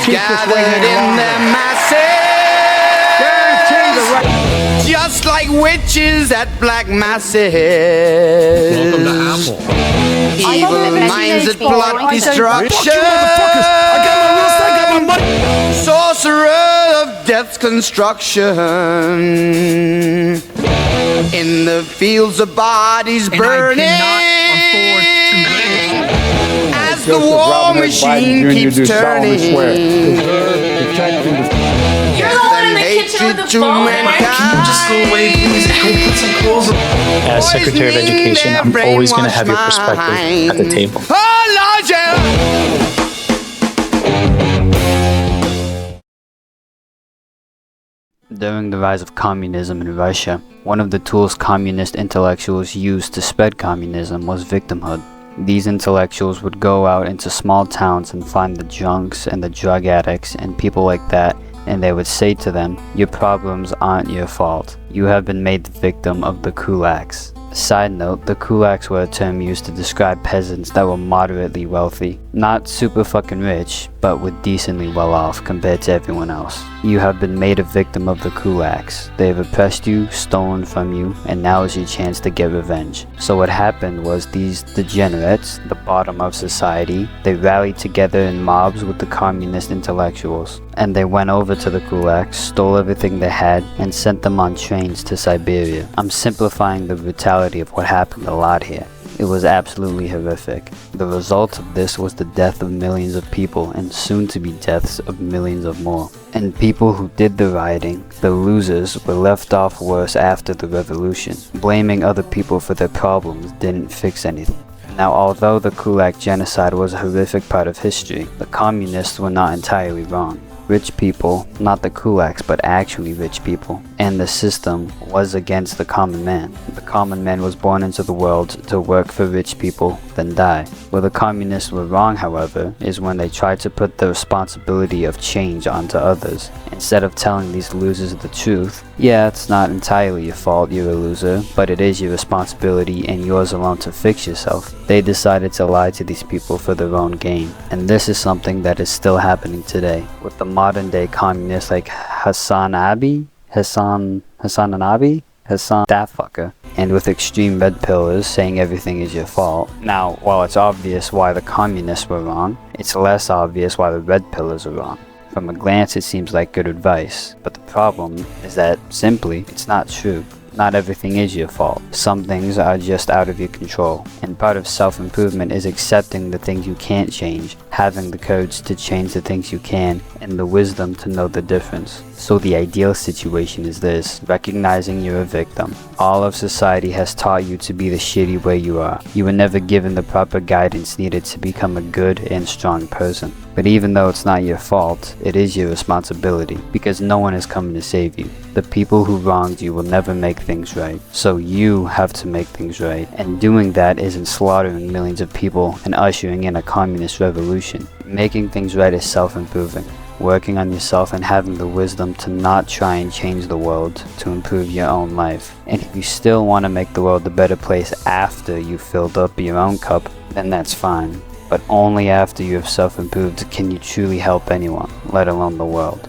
gathered in their masses, just like witches at black masses. Welcome to Apple. Evil minds that plot destruction. Sorcerer of death's construction. In the fields of bodies burning, as the war machine keeps turning. You're the one in the kitchen with the phone. Can you just go away, please? Go put some clothes on. As Secretary of Education, I'm always going to have your perspective at the table. Oh, Lord, yeah. During the rise of communism in Russia, one of the tools communist intellectuals used to spread communism was victimhood. These intellectuals would go out into small towns and find the drunks and the drug addicts and people like that, and they would say to them, "Your problems aren't your fault. You have been made the victim of the kulaks." Side note, the kulaks were a term used to describe peasants that were moderately wealthy. Not super fucking rich, but were decently well off compared to everyone else. You have been made a victim of the kulaks. They have oppressed you, stolen from you, and now is your chance to get revenge. So what happened was these degenerates, the bottom of society, they rallied together in mobs with the communist intellectuals. And they went over to the kulaks, stole everything they had, and sent them on trains to Siberia. I'm simplifying the brutality of what happened a lot here. It was absolutely horrific. The result of this was the death of millions of people and soon to be deaths of millions of more. And people who did the rioting, the losers, were left off worse after the revolution. Blaming other people for their problems didn't fix anything. Now, although the Kulak genocide was a horrific part of history, the communists were not entirely wrong. Rich people, not the kulaks but actually rich people, and the system was against the common man. The common man was born into the world to work for rich people, then die. Where the communists were wrong, however, is when they tried to put the responsibility of change onto others. Instead of telling these losers the truth, yeah, it's not entirely your fault you're a loser, but it is your responsibility and yours alone to fix yourself, they decided to lie to these people for their own gain. And this is something that is still happening today, with the modern day communists like Hassan that fucker, and with extreme red pillars saying everything is your fault. Now, while it's obvious why the communists were wrong, it's less obvious why the red pillars are wrong. From a glance it seems like good advice, but the problem is that, simply, it's not true. Not everything is your fault. Some things are just out of your control. And part of self-improvement is accepting the things you can't change, having the courage to change the things you can, and the wisdom to know the difference. So the ideal situation is this: recognizing you're a victim. All of society has taught you to be the shitty way you are. You were never given the proper guidance needed to become a good and strong person. But even though it's not your fault, it is your responsibility, because no one is coming to save you. The people who wronged you will never make things right. So you have to make things right. And doing that isn't slaughtering millions of people and ushering in a communist revolution. Making things right is self-improving. Working on yourself and having the wisdom to not try and change the world to improve your own life. And if you still want to make the world a better place after you've filled up your own cup, then that's fine. But only after you have self-improved can you truly help anyone, let alone the world.